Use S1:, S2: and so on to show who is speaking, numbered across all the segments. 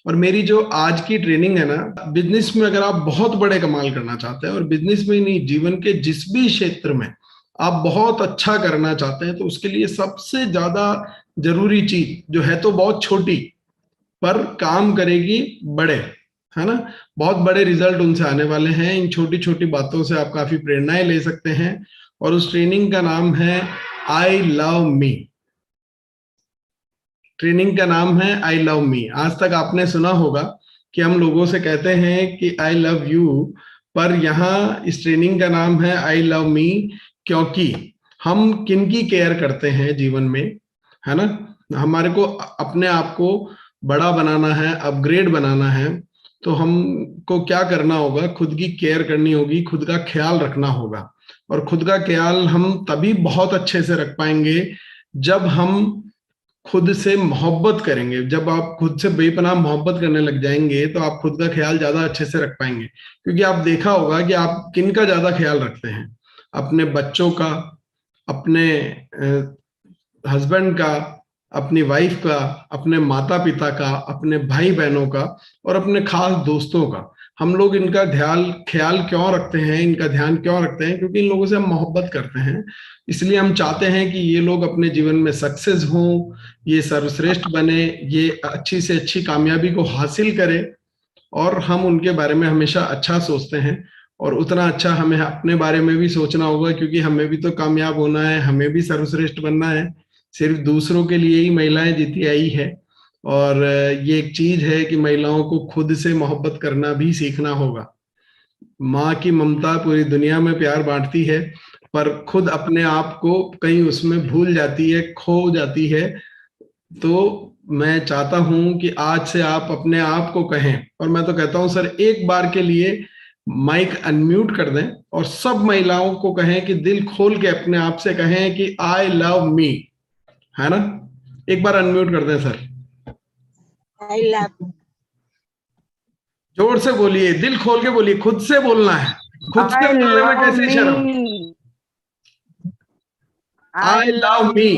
S1: और मेरी जो आज की ट्रेनिंग है ना, बिजनेस में अगर आप बहुत बड़े कमाल करना चाहते हैं, और बिजनेस में ही नहीं, जीवन के जिस भी क्षेत्र में आप बहुत अच्छा करना चाहते हैं, तो उसके लिए सबसे ज्यादा जरूरी चीज जो है तो बहुत छोटी, पर काम करेगी बड़े, है ना, बहुत बड़े रिजल्ट उनसे आने वाले हैं। इन छोटी छोटी बातों से आप काफी प्रेरणाएं ले सकते हैं। और उस ट्रेनिंग का नाम है आई लव मी। ट्रेनिंग का नाम है आई लव मी। आज तक आपने सुना होगा कि हम लोगों से कहते हैं कि आई लव यू, पर यहाँ इस ट्रेनिंग का नाम है आई लव मी, क्योंकि हम किनकी केयर करते हैं जीवन में, है ना। हमारे को अपने आप को बड़ा बनाना है, अपग्रेड बनाना है, तो हमको क्या करना होगा, खुद की केयर करनी होगी, खुद का ख्याल रखना होगा। और खुद का ख्याल हम तभी बहुत अच्छे से रख पाएंगे जब हम खुद से मोहब्बत करेंगे। जब आप खुद से बेपनाह मोहब्बत करने लग जाएंगे तो आप खुद का ख्याल ज्यादा अच्छे से रख पाएंगे। क्योंकि आप देखा होगा कि आप किन का ज्यादा ख्याल रखते हैं, अपने बच्चों का, अपने हस्बैंड का, अपनी वाइफ का, अपने माता पिता का, अपने भाई बहनों का, और अपने खास दोस्तों का। हम लोग इनका ध्यान ख्याल क्यों रखते हैं, इनका ध्यान क्यों रखते हैं? क्योंकि इन लोगों से हम मोहब्बत करते हैं। इसलिए हम चाहते हैं कि ये लोग अपने जीवन में सक्सेस हों, ये सर्वश्रेष्ठ बने, ये अच्छी से अच्छी कामयाबी को हासिल करें। और हम उनके बारे में हमेशा अच्छा सोचते हैं। और उतना अच्छा हमें अपने बारे में भी सोचना होगा, क्योंकि हमें भी तो कामयाब होना है, हमें भी सर्वश्रेष्ठ बनना है। सिर्फ दूसरों के लिए ही महिलाएं जीती आई है। और ये एक चीज है कि महिलाओं को खुद से मोहब्बत करना भी सीखना होगा। माँ की ममता पूरी दुनिया में प्यार बांटती है, पर खुद अपने आप को कहीं उसमें भूल जाती है, खो जाती है। तो मैं चाहता हूं कि आज से आप अपने आप को कहें, और मैं तो कहता हूं सर, एक बार के लिए माइक अनम्यूट कर दें और सब महिलाओं को कहें कि दिल खोल के अपने आप से कहें कि आई लव मी, है ना। एक बार अनम्यूट कर दें सर।
S2: आई लव,
S1: जोर से बोलिए, दिल खोल के बोलिए, खुद से बोलना है। खुद से
S3: I
S1: बोलने में
S3: love
S1: कैसे शर्म?
S3: me.
S1: I love me.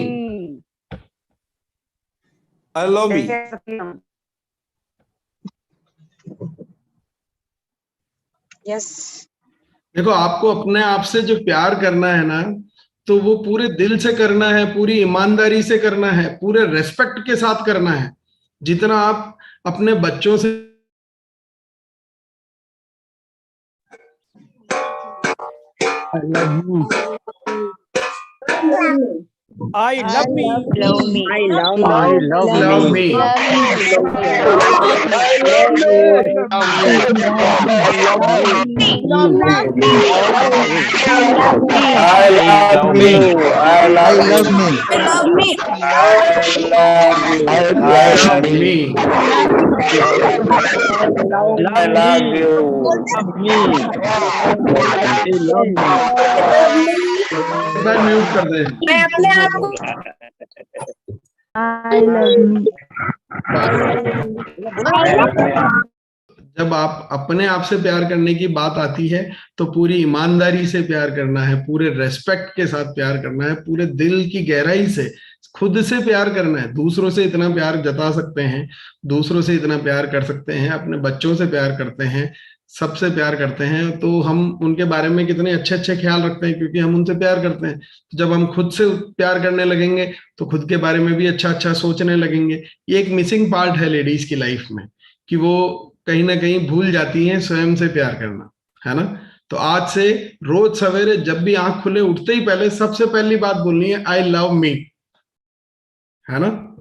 S4: I love me.
S2: Yes.
S1: देखो, आपको अपने आप से जो प्यार करना है ना, तो वो पूरे दिल से करना है, पूरी ईमानदारी से करना है, पूरे रेस्पेक्ट के साथ करना है। जितना आप अपने बच्चों से
S3: I love you.
S4: I love me.
S3: Love me.
S2: I love
S3: I
S2: me.
S3: love
S1: love
S3: me.
S1: Me.
S5: I love you. I love you.
S2: Love me.
S5: I love you. I love you.
S1: एक बार म्यूट कर दें।
S2: मैं अपने आप को
S3: I love me.
S1: जब आप अपने आप से प्यार करने की बात आती है, तो पूरी ईमानदारी से प्यार करना है, पूरे रेस्पेक्ट के साथ प्यार करना है, पूरे दिल की गहराई से खुद से प्यार करना है। दूसरों से इतना प्यार जता सकते हैं, दूसरों से इतना प्यार कर सकते हैं, अपने बच्चों से प्यार करते हैं, सबसे प्यार करते हैं, तो हम उनके बारे में कितने अच्छे अच्छे ख्याल रखते हैं, क्योंकि हम उनसे प्यार करते हैं। तो जब हम खुद से प्यार करने लगेंगे तो खुद के बारे में भी अच्छा अच्छा सोचने लगेंगे। ये एक मिसिंग पार्ट है लेडीज की लाइफ में, कि वो कहीं ना कहीं भूल जाती हैं स्वयं से प्यार करना, है ना। तो आज से रोज सवेरे जब भी आंख खुले, उठते ही पहले सबसे पहली बात बोलनी है आई लव मी, है ना।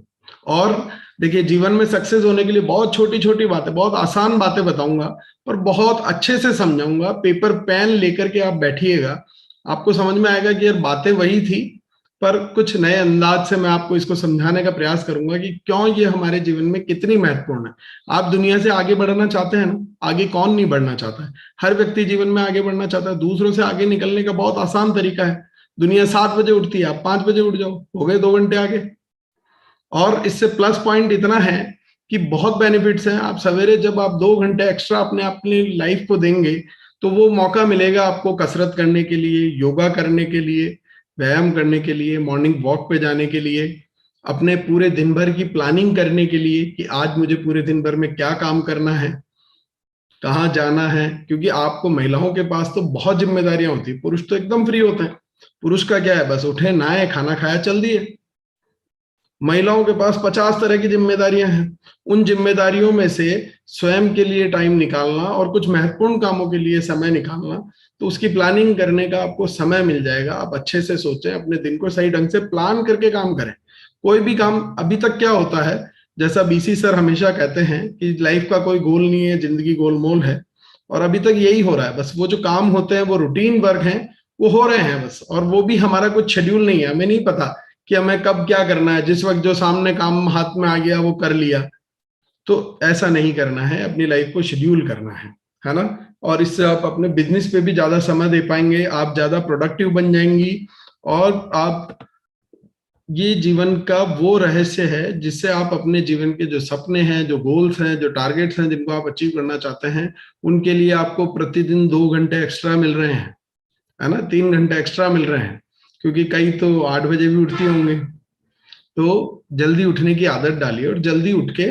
S1: और देखिए, जीवन में सक्सेस होने के लिए बहुत छोटी छोटी बातें, बहुत आसान बातें बताऊंगा, पर बहुत अच्छे से समझाऊंगा। पेपर पेन लेकर के आप बैठिएगा, आपको समझ में आएगा कि यार बातें वही थी, पर कुछ नए अंदाज से मैं आपको इसको समझाने का प्रयास करूंगा कि क्यों ये हमारे जीवन में कितनी महत्वपूर्ण है। आप दुनिया से आगे बढ़ना चाहते हैं ना, आगे कौन नहीं बढ़ना चाहता है? हर व्यक्ति जीवन में आगे बढ़ना चाहता है। दूसरों से आगे निकलने का बहुत आसान तरीका है। दुनिया 7 बजे उठती है, आप 5 बजे उठ जाओ, हो गए 2 घंटे आगे। और इससे प्लस पॉइंट इतना है कि बहुत बेनिफिट्स हैं। आप सवेरे जब आप 2 घंटे एक्स्ट्रा अपने लाइफ को देंगे, तो वो मौका मिलेगा आपको कसरत करने के लिए, योगा करने के लिए, व्यायाम करने के लिए, मॉर्निंग वॉक पे जाने के लिए, अपने पूरे दिन भर की प्लानिंग करने के लिए कि आज मुझे पूरे दिन भर में क्या काम करना है, कहाँ जाना है। क्योंकि आपको महिलाओं के पास तो बहुत जिम्मेदारियां होती है, पुरुष तो एकदम फ्री होते हैं। पुरुष का क्या है, बस उठे, नहाए, खाना खाया, चल दिए। महिलाओं के पास 50 तरह की जिम्मेदारियां हैं। उन जिम्मेदारियों में से स्वयं के लिए टाइम निकालना और कुछ महत्वपूर्ण कामों के लिए समय निकालना, तो उसकी प्लानिंग करने का आपको समय मिल जाएगा। आप अच्छे से सोचें, अपने दिन को सही ढंग से प्लान करके काम करें। कोई भी काम, अभी तक क्या होता है, जैसा बीसी सर हमेशा कहते हैं कि लाइफ का कोई गोल नहीं है, जिंदगी गोलमोल है। और अभी तक यही हो रहा है, बस वो जो काम होते हैं वो रूटीन वर्क हैं, वो हो रहे हैं बस। और वो भी हमारा कुछ शेड्यूल नहीं है, हमें नहीं पता कि हमें कब क्या करना है, जिस वक्त जो सामने काम हाथ में आ गया वो कर लिया। तो ऐसा नहीं करना है, अपनी लाइफ को शेड्यूल करना है ना। और इससे आप अपने बिजनेस पे भी ज्यादा समय दे पाएंगे, आप ज्यादा प्रोडक्टिव बन जाएंगी। और आप, ये जीवन का वो रहस्य है जिससे आप अपने जीवन के जो सपने हैं, जो गोल्स हैं, जो टारगेट्स हैं, जिनको आप अचीव करना चाहते हैं, उनके लिए आपको प्रतिदिन 2 घंटे एक्स्ट्रा मिल रहे हैं, है ना, 3 घंटे एक्स्ट्रा मिल रहे हैं। क्योंकि कई तो 8 बजे भी उठती होंगे। तो जल्दी उठने की आदत डालिए और जल्दी उठ के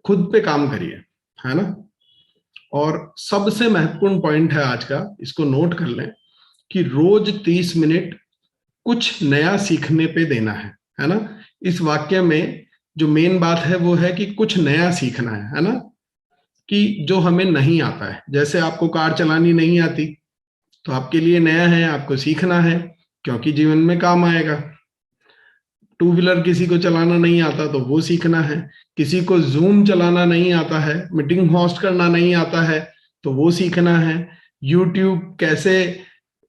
S1: खुद पे काम करिए, है ना। और सबसे महत्वपूर्ण पॉइंट है आज का, इसको नोट कर लें, कि रोज 30 मिनट कुछ नया सीखने पे देना है ना। इस वाक्य में जो मेन बात है वो है कि कुछ नया सीखना है ना। कि जो हमें नहीं आता है, जैसे आपको कार चलानी नहीं आती, तो आपके लिए नया है, आपको सीखना है, क्योंकि जीवन में काम आएगा। टू व्हीलर किसी को चलाना नहीं आता तो वो सीखना है। किसी को जूम चलाना नहीं आता है, मीटिंग होस्ट करना नहीं आता है, तो वो सीखना है। यूट्यूब कैसे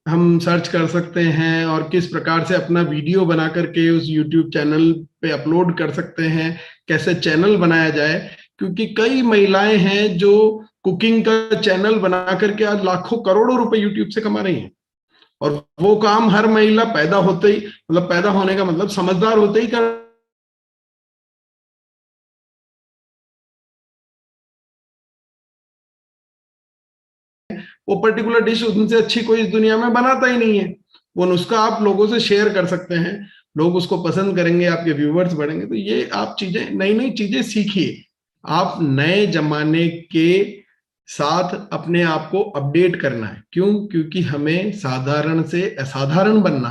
S1: हम सर्च कर सकते हैं और किस प्रकार से अपना वीडियो बना करके उस यूट्यूब चैनल पे अपलोड कर सकते हैं, कैसे चैनल बनाया जाए। क्योंकि कई महिलाएं हैं जो कुकिंग का चैनल बना करके आज लाखों करोड़ों रुपए यूट्यूब से कमा रही हैं। और वो काम हर महिला पैदा होते ही, मतलब पैदा होने का मतलब समझदार होते ही कर, वो पर्टिकुलर डिश उनसे अच्छी कोई इस दुनिया में बनाता ही नहीं है। वो नुस्खा आप लोगों से शेयर कर सकते हैं, लोग उसको पसंद करेंगे, आपके व्यूवर्स बढ़ेंगे। तो ये आप चीजें, नई नई चीजें सीखिए। आप नए जमाने के साथ अपने आप को अपडेट करना है। क्यों? क्योंकि हमें साधारण से असाधारण बनना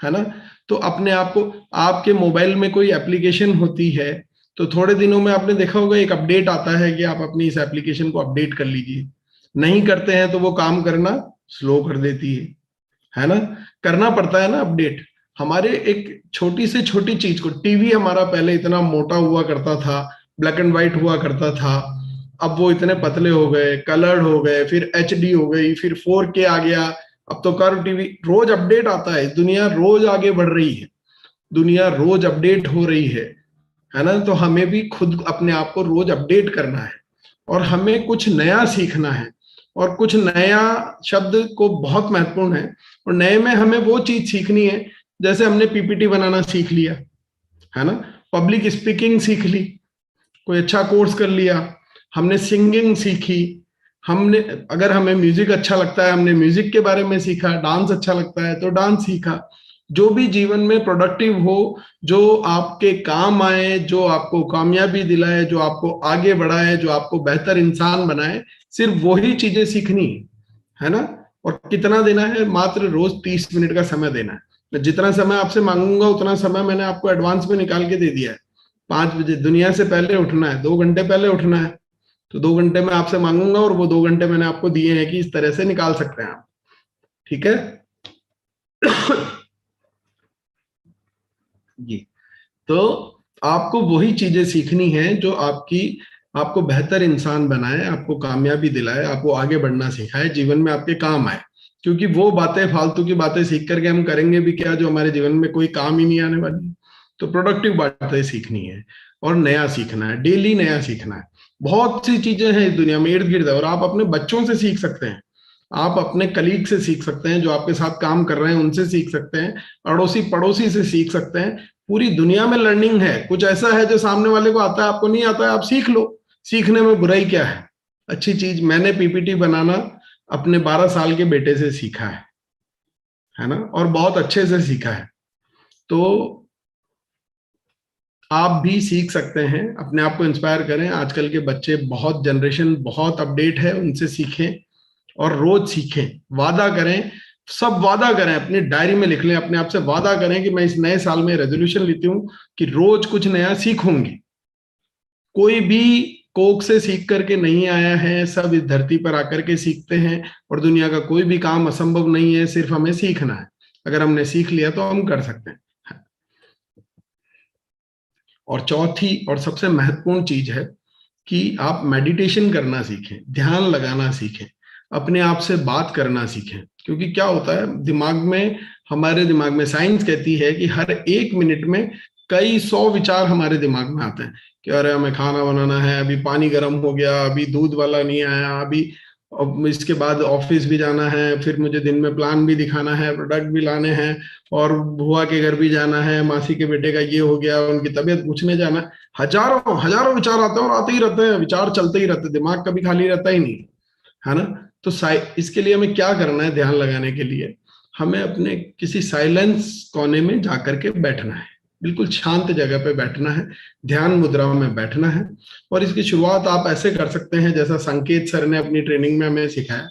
S1: है ना। तो अपने आप को, आपके मोबाइल में कोई एप्लीकेशन होती है तो थोड़े दिनों में आपने देखा होगा एक अपडेट आता है कि आप अपनी इस एप्लीकेशन को अपडेट कर लीजिए। नहीं करते हैं तो वो काम करना स्लो कर देती है ना। करना पड़ता है ना अपडेट। हमारे एक छोटी से छोटी चीज को, टीवी हमारा पहले इतना मोटा हुआ करता था, ब्लैक एंड व्हाइट हुआ करता था, अब वो इतने पतले हो गए, कलर्ड हो गए, फिर HD हो गई, फिर 4K आ गया, अब तो कर्व टीवी। रोज अपडेट आता है, दुनिया रोज आगे बढ़ रही है, दुनिया रोज अपडेट हो रही है ना। तो हमें भी खुद अपने आप को रोज अपडेट करना है और हमें कुछ नया सीखना है। और कुछ नया शब्द को बहुत महत्वपूर्ण है। और नए में हमें वो चीज सीखनी है, जैसे हमने PPT बनाना सीख लिया, है ना, पब्लिक स्पीकिंग सीख ली, कोई अच्छा कोर्स कर लिया, हमने सिंगिंग सीखी, हमने, अगर हमें म्यूजिक अच्छा लगता है, हमने म्यूजिक के बारे में सीखा, डांस अच्छा लगता है तो डांस सीखा। जो भी जीवन में प्रोडक्टिव हो, जो आपके काम आए, जो आपको कामयाबी दिलाए, जो आपको आगे बढ़ाए, जो आपको बेहतर इंसान बनाए, सिर्फ वही चीजें सीखनी है ना। और कितना देना है? मात्र रोज 30 मिनट का समय देना है। मैं जितना समय आपसे मांगूंगा उतना समय मैंने आपको एडवांस में निकाल के दे दिया है। 5 बजे दुनिया से पहले उठना है, 2 घंटे पहले उठना है, तो 2 घंटे में आपसे मांगूंगा और वो 2 घंटे मैंने आपको दिए हैं कि इस तरह से निकाल सकते हैं आप। ठीक है जी। तो आपको वही चीजें सीखनी है जो आपको बेहतर इंसान बनाए, आपको कामयाबी दिलाए, आपको आगे बढ़ना सिखाए, जीवन में आपके काम आए। क्योंकि वो बातें, फालतू की बातें सीख करके हम करेंगे भी क्या, जो हमारे जीवन में कोई काम ही नहीं आने वाली। तो प्रोडक्टिव बातें सीखनी है और नया सीखना है, डेली नया सीखना है। बहुत सी चीजें हैं इस दुनिया में इर्द गिर्द, और आप अपने बच्चों से सीख सकते हैं, आप अपने कलीग से सीख सकते हैं, जो आपके साथ काम कर रहे हैं उनसे सीख सकते हैं, अड़ोसी पड़ोसी से सीख सकते हैं। पूरी दुनिया में लर्निंग है। कुछ ऐसा है जो सामने वाले को आता है, आपको नहीं आता है, आप सीख लो। सीखने में बुराई क्या है? अच्छी चीज। मैंने PPT बनाना अपने 12 साल के बेटे से सीखा है ना, और बहुत अच्छे से सीखा है। तो आप भी सीख सकते हैं, अपने आप को इंस्पायर करें। आजकल के बच्चे बहुत, जनरेशन बहुत अपडेट है, उनसे सीखें और रोज सीखें। वादा करें, सब वादा करें, अपनी डायरी में लिख लें, अपने आप से वादा करें कि मैं इस नए साल में रेजोल्यूशन लेती हूँ कि रोज कुछ नया सीखूंगी। कोई भी कोक से सीख करके नहीं आया है, सब इस धरती पर आकर के सीखते हैं, और दुनिया का कोई भी काम असंभव नहीं है, सिर्फ हमें सीखना है। अगर हमने सीख लिया तो हम कर सकते हैं। और चौथी और सबसे महत्वपूर्ण चीज है कि आप मेडिटेशन करना सीखें, ध्यान लगाना सीखें, अपने आप से बात करना सीखें। क्योंकि क्या होता है दिमाग में, हमारे दिमाग में साइंस कहती है कि हर 1 मिनट में कई 100 विचार हमारे दिमाग में आते हैं कि अरे हमें खाना बनाना है, अभी पानी गर्म हो गया, अभी दूध वाला नहीं आया, अभी अब इसके बाद ऑफिस भी जाना है, फिर मुझे दिन में प्लान भी दिखाना है, प्रोडक्ट भी लाने हैं, और बुआ के घर भी जाना है, मासी के बेटे का ये हो गया, उनकी तबीयत पूछने जाना है। हजारों हजारों विचार आते हैं और आते ही रहते हैं, विचार चलते ही रहते हैं, दिमाग कभी खाली रहता ही नहीं है ना। तो इसके लिए हमें क्या करना है, ध्यान लगाने के लिए हमें अपने किसी साइलेंस कोने में जाकर के बैठना है, बिल्कुल शांत जगह पे बैठना है, ध्यान मुद्रा में बैठना है। और इसकी शुरुआत आप ऐसे कर सकते हैं जैसा संकेत सर ने अपनी ट्रेनिंग में हमें सिखाया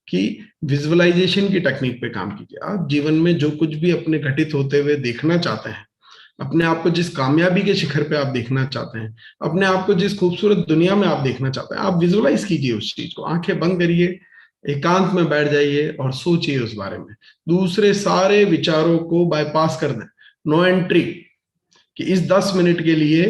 S1: कि विजुअलाइजेशन की टेक्निक पे काम कीजिए। आप जीवन में जो कुछ भी अपने घटित होते हुए देखना चाहते हैं, अपने आप को जिस कामयाबी के शिखर पे आप देखना चाहते हैं, अपने आप को जिस खूबसूरत दुनिया में आप देखना चाहते हैं, आप विजुअलाइज कीजिए उस चीज को। आंखें बंद करिए, एकांत में बैठ जाइए और सोचिए उस बारे में। दूसरे सारे विचारों को बाईपास कर दें, नो एंट्री, कि इस 10 मिनट के लिए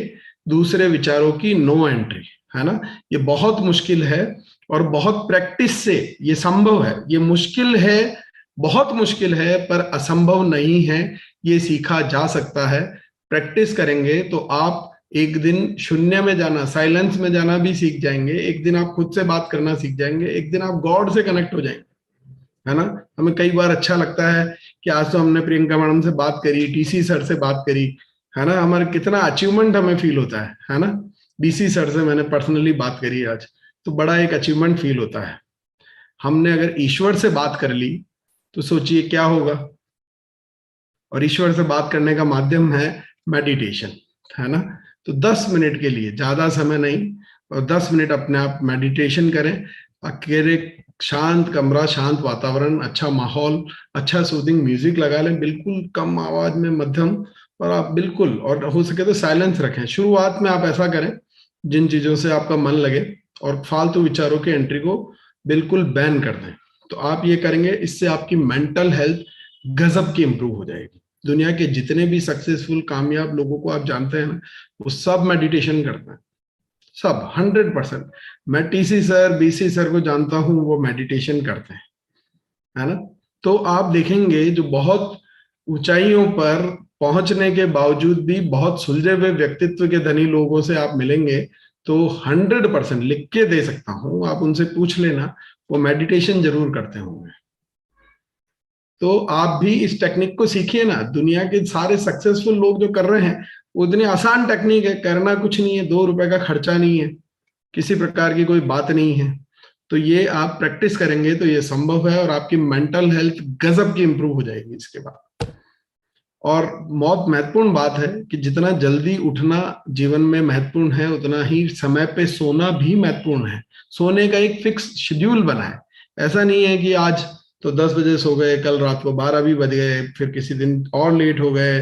S1: दूसरे विचारों की नो एंट्री, है ना। ये बहुत मुश्किल है और बहुत प्रैक्टिस से ये संभव है। ये मुश्किल है, बहुत मुश्किल है, पर असंभव नहीं है, ये सीखा जा सकता है। प्रैक्टिस करेंगे तो आप एक दिन शून्य में जाना, साइलेंस में जाना भी सीख जाएंगे, एक दिन आप खुद से बात करना सीख जाएंगे, एक दिन आप गॉड से कनेक्ट हो जाएंगे, है ना। हमें कई बार अच्छा लगता है कि आज तो हमने प्रियंका मैडम से बात करी, टीसी सर से बात करी, है ना, हमारा कितना अचीवमेंट हमें फील होता है ना। बीसी सर से मैंने पर्सनली बात करी आज, तो बड़ा एक अचीवमेंट फील होता है। हमने अगर ईश्वर से बात कर ली तो सोचिए क्या होगा। और ईश्वर से बात करने का माध्यम है मेडिटेशन, है ना। तो 10 मिनट के लिए, ज्यादा समय नहीं, और 10 मिनट अपने आप मेडिटेशन करें। अकेले शांत कमरा, शांत वातावरण, अच्छा माहौल, अच्छा सूदिंग म्यूजिक लगा लें, बिल्कुल कम आवाज में, मध्यम, और आप बिल्कुल, और हो सके तो साइलेंस रखें। शुरुआत में आप ऐसा करें जिन चीजों से आपका मन लगे, और फालतू विचारों के एंट्री को बिल्कुल बैन कर दें। तो आप ये करेंगे, इससे आपकी मेंटल हेल्थ गजब की इंप्रूव हो जाएगी। दुनिया के जितने भी सक्सेसफुल कामयाब लोगों को आप जानते हैं ना, वो सब मेडिटेशन करते हैं, सब 100%। मैं टीसी सर, बीसी सर को जानता हूं, वो मेडिटेशन करते हैं, है ना। तो आप देखेंगे जो बहुत ऊंचाइयों पर पहुंचने के बावजूद भी बहुत सुलझे हुए व्यक्तित्व के धनी लोगों से आप मिलेंगे, तो 100% लिख के दे सकता हूं, आप उनसे पूछ लेना, वो मेडिटेशन जरूर करते होंगे। तो आप भी इस टेक्निक को सीखिए ना। दुनिया के सारे सक्सेसफुल लोग जो कर रहे हैं, वो इतनी आसान टेक्निक है, करना कुछ नहीं है, 2 रुपए का खर्चा नहीं है, किसी प्रकार की कोई बात नहीं है। तो ये आप प्रैक्टिस करेंगे तो ये संभव है, और आपकी मेंटल हेल्थ गजब की इंप्रूव हो जाएगी इसके बाद। और बहुत महत्वपूर्ण बात है कि जितना जल्दी उठना जीवन में महत्वपूर्ण है, उतना ही समय पे सोना भी महत्वपूर्ण है। सोने का एक फिक्स शेड्यूल बनाए। ऐसा नहीं है कि आज तो 10 बजे सो गए, कल रात को 12 भी बज गए, फिर किसी दिन और लेट हो गए।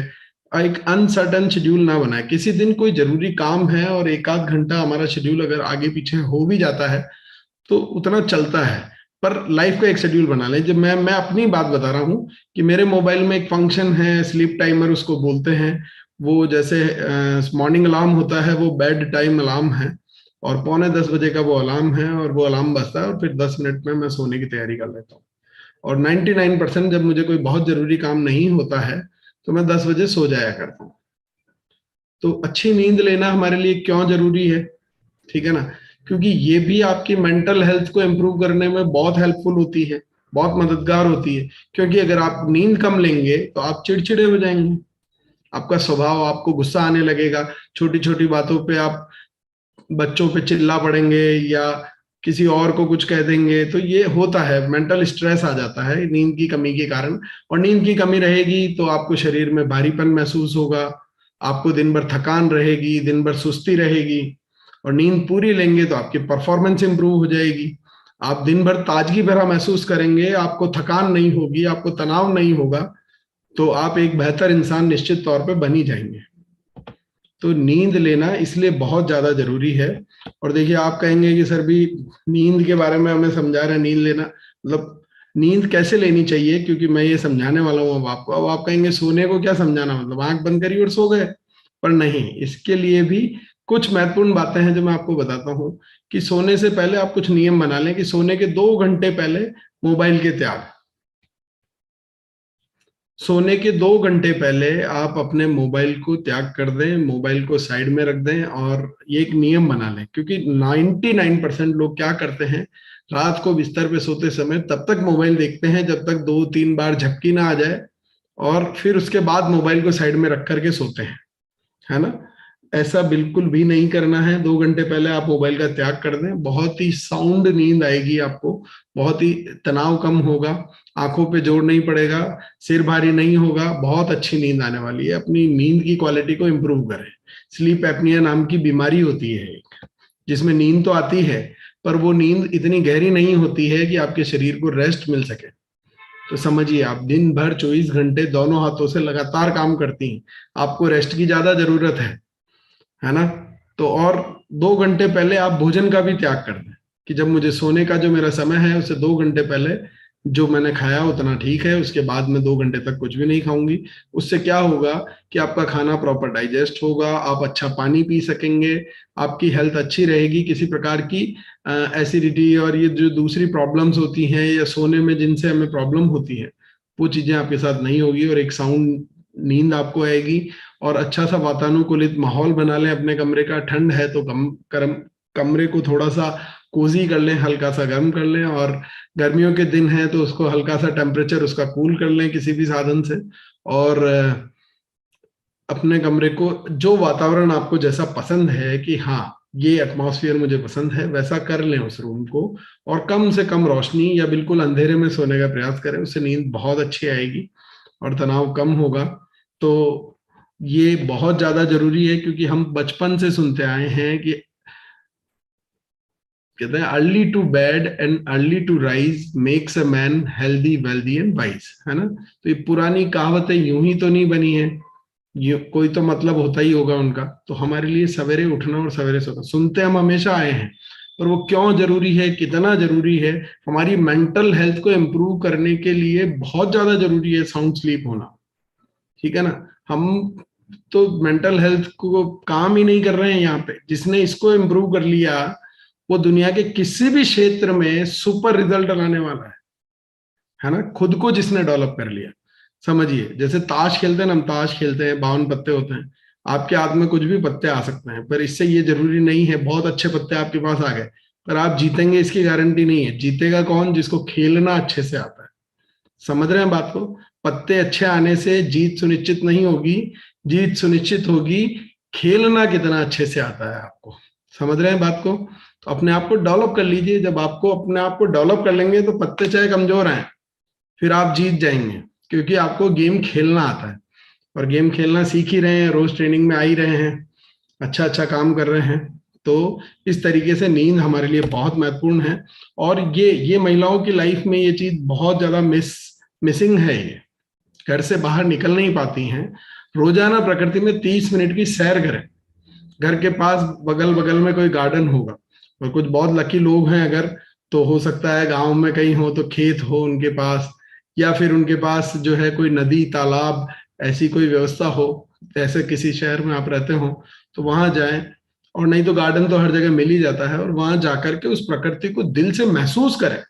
S1: एक अनसर्टन शेड्यूल ना बनाए। किसी दिन कोई जरूरी काम है और 1 आध घंटा हमारा शेड्यूल अगर आगे पीछे हो भी जाता है तो उतना चलता है, पर लाइफ का एक शेड्यूल बना लें। जब मैं अपनी बात बता रहा हूँ कि मेरे मोबाइल में एक फंक्शन है, स्लीप टाइमर उसको बोलते हैं। वो जैसे मॉर्निंग अलार्म होता है, वो बेड टाइम अलार्म है, और 9:45 बजे का वो अलार्म है, और वो अलार्म बजता है, और फिर 10 मिनट में मैं सोने की तैयारी कर लेता हूँ। और 99% जब मुझे कोई बहुत जरूरी काम नहीं होता है तो मैं 10 बजे सो जाया करता हूँ। तो अच्छी नींद लेना हमारे लिए क्यों जरूरी है, ठीक है ना, क्योंकि ये भी आपकी मेंटल हेल्थ को इम्प्रूव करने में बहुत हेल्पफुल होती है, बहुत मददगार होती है। क्योंकि अगर आप नींद कम लेंगे तो आप चिड़चिड़े हो जाएंगे, आपका स्वभाव, आपको गुस्सा आने लगेगा, छोटी छोटी बातों पे आप बच्चों पे चिल्ला पड़ेंगे या किसी और को कुछ कह देंगे। तो ये होता है, मेंटल स्ट्रेस आ जाता है नींद की कमी के कारण। और नींद की कमी रहेगी तो आपको शरीर में भारीपन महसूस होगा, आपको दिन भर थकान रहेगी, दिन भर सुस्ती रहेगी। और नींद पूरी लेंगे तो आपकी परफॉर्मेंस इंप्रूव हो जाएगी, आप दिन भर ताजगी भरा महसूस करेंगे, आपको थकान नहीं होगी, आपको तनाव नहीं होगा, तो आप एक बेहतर इंसान निश्चित तौर पे बन ही जाएंगे। तो नींद लेना इसलिए बहुत ज्यादा जरूरी है। और देखिए, आप कहेंगे कि सर भी नींद के बारे में हमें समझा रहे हैं, नींद लेना मतलब नींद कैसे लेनी चाहिए, क्योंकि मैं ये समझाने वाला हूँ अब आपको। अब आप कहेंगे सोने को क्या समझाना, मतलब आंख बंद करी और सो गए। पर नहीं, इसके लिए भी कुछ महत्वपूर्ण बातें हैं जो मैं आपको बताता हूँ। कि सोने से पहले आप कुछ नियम बना लें कि सोने के 2 घंटे पहले मोबाइल के त्याग। सोने के 2 घंटे पहले आप अपने मोबाइल को त्याग कर दें, मोबाइल को साइड में रख दें, और ये एक नियम बना लें। क्योंकि 99% लोग क्या करते हैं, रात को बिस्तर पे सोते समय तब तक मोबाइल देखते हैं जब तक 2-3 बार झपकी ना आ जाए, और फिर उसके बाद मोबाइल को साइड में रख करके सोते हैं, है ना। ऐसा बिल्कुल भी नहीं करना है। 2 घंटे पहले आप मोबाइल का त्याग कर दें, बहुत ही साउंड नींद आएगी आपको, बहुत ही तनाव कम होगा, आंखों पे जोर नहीं पड़ेगा, सिर भारी नहीं होगा, बहुत अच्छी नींद आने वाली है। अपनी नींद की क्वालिटी को इंप्रूव करें। स्लीप एपनिया नाम की बीमारी होती है एक, जिसमें नींद तो आती है पर वो नींद इतनी गहरी नहीं होती है कि आपके शरीर को रेस्ट मिल सके। तो समझिए, आप दिन भर 24 घंटे दोनों हाथों से लगातार काम करती हैं, आपको रेस्ट की ज्यादा जरूरत है ना। तो और 2 घंटे पहले आप भोजन का भी त्याग कर दें, कि जब मुझे सोने का जो मेरा समय है उससे 2 घंटे पहले जो मैंने खाया उतना ठीक है, उसके बाद में 2 घंटे तक कुछ भी नहीं खाऊंगी। उससे क्या होगा कि आपका खाना प्रॉपर डाइजेस्ट होगा, आप अच्छा पानी पी सकेंगे, आपकी हेल्थ अच्छी रहेगी, किसी प्रकार की एसिडिटी और ये जो दूसरी प्रॉब्लम्स होती हैं या सोने में जिनसे हमें प्रॉब्लम होती है, वो चीजें आपके साथ नहीं होगी, और एक साउंड नींद आपको आएगी। और अच्छा सा वातानुकूलित माहौल बना लें अपने कमरे का। ठंड है तो कमरे को थोड़ा सा कोजी कर लें, हल्का सा गर्म कर लें, और गर्मियों के दिन है तो उसको हल्का सा टेम्परेचर उसका कूल कर लें किसी भी साधन से। और अपने कमरे को, जो वातावरण आपको जैसा पसंद है कि हाँ ये एटमॉस्फेयर मुझे पसंद है, वैसा कर लें उस रूम को। और कम से कम रोशनी या बिल्कुल अंधेरे में सोने का प्रयास करें, उससे नींद बहुत अच्छी आएगी और तनाव कम होगा। तो ये बहुत ज्यादा जरूरी है, क्योंकि हम बचपन से सुनते आए हैं कि कहते हैं early to bed and early to rise makes a man healthy wealthy and wise, है ना। तो ये पुरानी कहावतें यूं ही तो नहीं बनी है, ये कोई तो मतलब होता ही होगा उनका। तो हमारे लिए सवेरे उठना और सवेरे सोना सुनते हम हमेशा आए हैं, पर वो क्यों जरूरी है, कितना जरूरी है, हमारी मेंटल हेल्थ को इम्प्रूव करने के लिए बहुत ज्यादा जरूरी है साउंड स्लीप होना, ठीक है ना। हम तो मेंटल हेल्थ को काम ही नहीं कर रहे हैं यहाँ पे। जिसने इसको इम्प्रूव कर लिया वो दुनिया के किसी भी क्षेत्र में सुपर रिजल्ट लाने वाला है ना। खुद को जिसने डेवलप कर लिया, समझिए जैसे ताश खेलते हैं ना, हम ताश खेलते हैं, 52 पत्ते होते हैं, आपके हाथ में कुछ भी पत्ते आ सकते हैं, पर इससे ये जरूरी नहीं है बहुत अच्छे पत्ते आपके पास आ गए पर आप जीतेंगे इसकी गारंटी नहीं है। जीतेगा कौन, जिसको खेलना अच्छे से आता है। समझ रहे हैं बात को। पत्ते अच्छे आने से जीत सुनिश्चित नहीं होगी, जीत सुनिश्चित होगी खेलना कितना अच्छे से आता है आपको। समझ रहे हैं बात को। तो अपने आप को डेवलप कर लीजिए। जब आपको अपने आप को डेवलप कर लेंगे तो पत्ते चाहे कमजोर हैं फिर आप जीत जाएंगे, क्योंकि आपको गेम खेलना आता है और गेम खेलना सीख ही रहे हैं, रोज ट्रेनिंग में आ ही रहे हैं, अच्छा अच्छा काम कर रहे हैं। तो इस तरीके से नींद हमारे लिए बहुत महत्वपूर्ण है। और ये महिलाओं की लाइफ में ये चीज बहुत ज्यादा मिसिंग है। ये घर से बाहर निकल नहीं पाती हैं। रोजाना प्रकृति में 30 मिनट की सैर करें। घर के पास बगल बगल में कोई गार्डन होगा, और कुछ बहुत लकी लोग हैं अगर, तो हो सकता है गांव में कहीं हो तो खेत हो उनके पास, या फिर उनके पास जो है कोई नदी तालाब ऐसी कोई व्यवस्था हो, ऐसे किसी शहर में आप रहते हो तो वहां जाएं। और नहीं तो गार्डन तो हर जगह मिल ही जाता है, और वहां जाकर के उस प्रकृति को दिल से महसूस करें,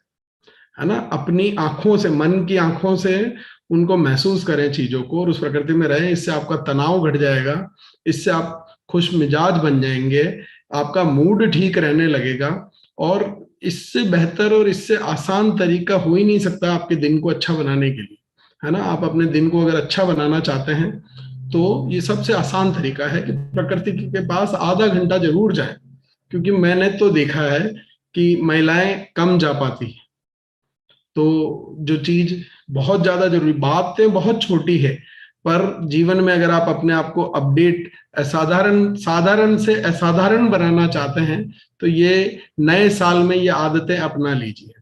S1: है ना। अपनी आंखों से, मन की आंखों से उनको महसूस करें चीजों को, और उस प्रकृति में रहें। इससे आपका तनाव घट जाएगा, इससे आप खुश मिजाज बन जाएंगे, आपका मूड ठीक रहने लगेगा। और इससे बेहतर और इससे आसान तरीका हो ही नहीं सकता आपके दिन को अच्छा बनाने के लिए, है ना। आप अपने दिन को अगर अच्छा बनाना चाहते हैं तो ये सबसे आसान तरीका है कि प्रकृति के पास आधा घंटा जरूर जाए। क्योंकि मैंने तो देखा है कि महिलाएं कम जा पाती हैं। तो जो चीज बहुत ज्यादा जरूरी, बातें बहुत छोटी है, पर जीवन में अगर आप अपने आप को अपडेट साधारण से असाधारण बनाना चाहते हैं तो ये नए साल में ये आदतें अपना लीजिए,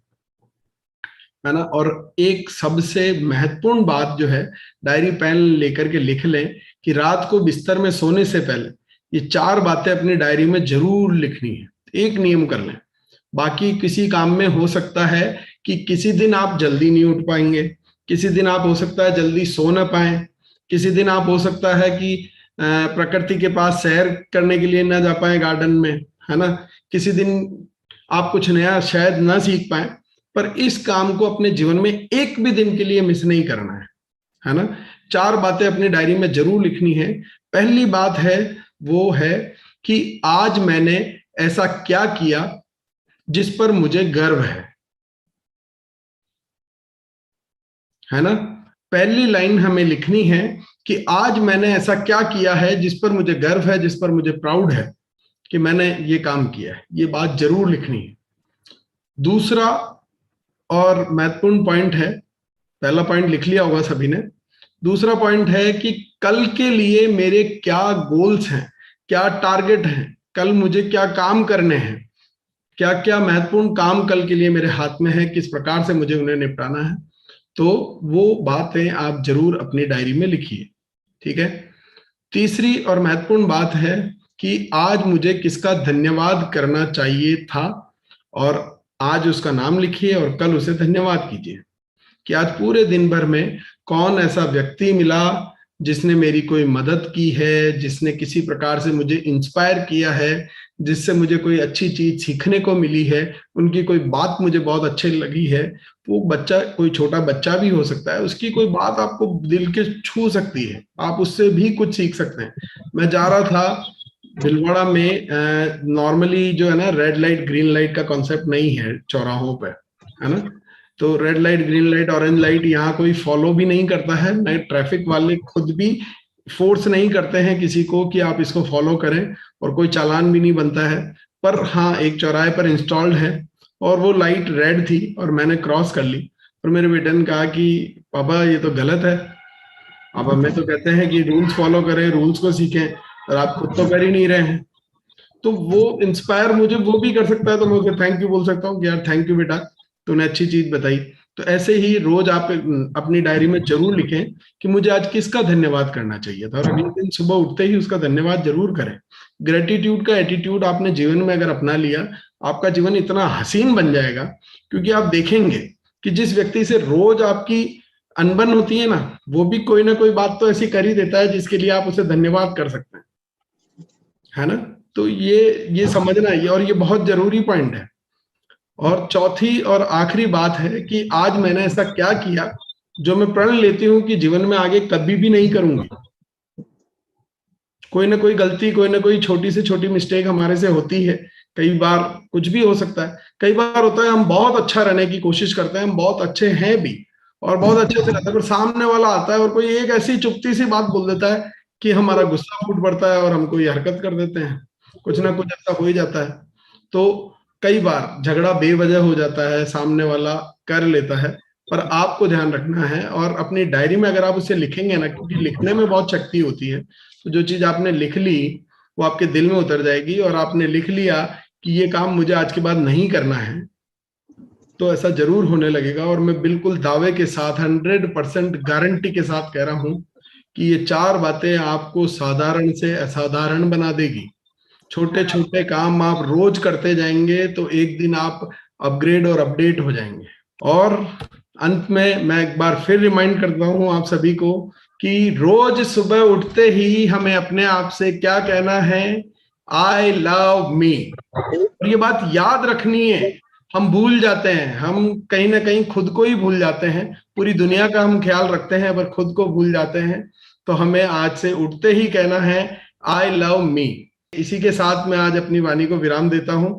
S1: है ना। और एक सबसे महत्वपूर्ण बात जो है, डायरी पेन लेकर के लिख लें कि रात को बिस्तर में सोने से पहले ये 4 बातें अपनी डायरी में जरूर लिखनी है। एक नियम कर लें। बाकी किसी काम में हो सकता है कि किसी दिन आप जल्दी नहीं उठ पाएंगे, किसी दिन आप हो सकता है जल्दी सो ना पाए, किसी दिन आप हो सकता है कि प्रकृति के पास सैर करने के लिए ना जा पाए गार्डन में, है ना। किसी दिन आप कुछ नया शायद ना सीख पाए, पर इस काम को अपने जीवन में एक भी दिन के लिए मिस नहीं करना है ना। 4 बातें अपनी डायरी में जरूर लिखनी है। पहली बात है वो है कि आज मैंने ऐसा क्या किया जिस पर मुझे गर्व है ना। पहली लाइन हमें लिखनी है कि आज मैंने ऐसा क्या किया है जिस पर मुझे गर्व है, जिस पर मुझे प्राउड है कि मैंने ये काम किया है। ये बात जरूर लिखनी है। दूसरा और महत्वपूर्ण पॉइंट है, पहला पॉइंट लिख लिया होगा सभी ने, दूसरा पॉइंट है कि कल के लिए मेरे क्या गोल्स हैं, क्या टारगेट हैं, कल मुझे क्या काम करने हैं, क्या क्या महत्वपूर्ण काम कल के लिए मेरे हाथ में है, किस प्रकार से मुझे उन्हें निपटाना है। तो वो बातें आप जरूर अपनी डायरी में लिखिए, ठीक है। तीसरी और महत्वपूर्ण बात है कि आज मुझे किसका धन्यवाद करना चाहिए था, और आज उसका नाम लिखिए और कल उसे धन्यवाद कीजिए कि आज पूरे दिन भर में कौन ऐसा व्यक्ति मिला जिसने मेरी कोई मदद की है, जिसने किसी प्रकार से मुझे इंस्पायर किया है, जिससे मुझे कोई अच्छी चीज सीखने को मिली है, उनकी कोई बात मुझे बहुत अच्छी लगी है। वो बच्चा, कोई छोटा बच्चा भी हो सकता है, उसकी कोई बात आपको दिल के छू सकती है, आप उससे भी कुछ सीख सकते हैं। मैं जा रहा था भीलवाड़ा में, नॉर्मली जो है ना रेड लाइट ग्रीन लाइट का कॉन्सेप्ट नहीं है चौराहों पे, है ना। तो red light green light orange light यहाँ कोई फॉलो भी नहीं करता है, नए ट्रैफिक वाले खुद भी फोर्स नहीं करते हैं किसी को कि आप इसको फॉलो करें, और कोई चालान भी नहीं बनता है। पर हाँ, एक चौराहे पर इंस्टॉल्ड है और वो लाइट रेड थी और मैंने क्रॉस कर ली, और मेरे बेटे ने कहा कि पापा ये तो गलत है। अब हमें तो कहते हैं कि रूल्स फॉलो करें, रूल्स को सीखें, और आप खुद तो कर ही नहीं रहे हैं। तो वो इंस्पायर मुझे वो भी कर सकता है, तो मैं उसे थैंक यू बोल सकता हूँ कि यार थैंक यू बेटा, तूने अच्छी चीज बताई। तो ऐसे ही रोज आप अपनी डायरी में जरूर लिखें कि मुझे आज किसका धन्यवाद करना चाहिए था, और अगले दिन सुबह उठते ही उसका धन्यवाद जरूर करें। ग्रेटिट्यूड का एटीट्यूड आपने जीवन में अगर अपना लिया, आपका जीवन इतना हसीन बन जाएगा, क्योंकि आप देखेंगे कि जिस व्यक्ति से रोज आपकी अनबन होती है ना, वो भी कोई ना कोई बात तो ऐसी कर ही देता है जिसके लिए आप उसे धन्यवाद कर सकते हैं, है ना। तो ये समझना है, और ये बहुत जरूरी पॉइंट है। और चौथी और आखिरी बात है कि आज मैंने ऐसा क्या किया जो मैं प्रण लेती हूँ कि जीवन में आगे कभी भी नहीं करूंगी। कोई ना कोई गलती, कोई ना कोई छोटी से छोटी मिस्टेक हमारे से होती है, कई बार कुछ भी हो सकता है। कई बार होता है हम बहुत अच्छा रहने की कोशिश करते हैं, हम बहुत अच्छे हैं भी और बहुत अच्छे से रहते हैं, पर सामने वाला आता है और कोई एक ऐसी चुपती सी बात बोल देता है कि हमारा गुस्सा फूट पड़ता है और हम कोई हरकत कर देते हैं, कुछ ना कुछ ऐसा हो ही जाता है। तो कई बार झगड़ा बेवजह हो जाता है, सामने वाला कर लेता है, पर आपको ध्यान रखना है। और अपनी डायरी में अगर आप उसे लिखेंगे ना, क्योंकि लिखने में बहुत शक्ति होती है, तो जो चीज आपने लिख ली वो आपके दिल में उतर जाएगी। और आपने लिख लिया कि ये काम मुझे आज के बाद नहीं करना है, तो ऐसा जरूर होने लगेगा। और मैं बिल्कुल दावे के साथ 100% गारंटी के साथ कह रहा हूं कि ये 4 बातें आपको साधारण से असाधारण बना देगी। छोटे छोटे काम आप रोज करते जाएंगे तो एक दिन आप अपग्रेड और अपडेट हो जाएंगे। और अंत में मैं एक बार फिर रिमाइंड करता हूं आप सभी को कि रोज सुबह उठते ही हमें अपने आप से क्या कहना है, आई लव मी। और ये बात याद रखनी है, हम भूल जाते हैं, हम कहीं ना कहीं खुद को ही भूल जाते हैं। पूरी दुनिया का हम ख्याल रखते हैं पर खुद को भूल जाते हैं। तो हमें आज से उठते ही कहना है आई लव मी। इसी के साथ मैं आज अपनी वाणी को विराम देता हूं।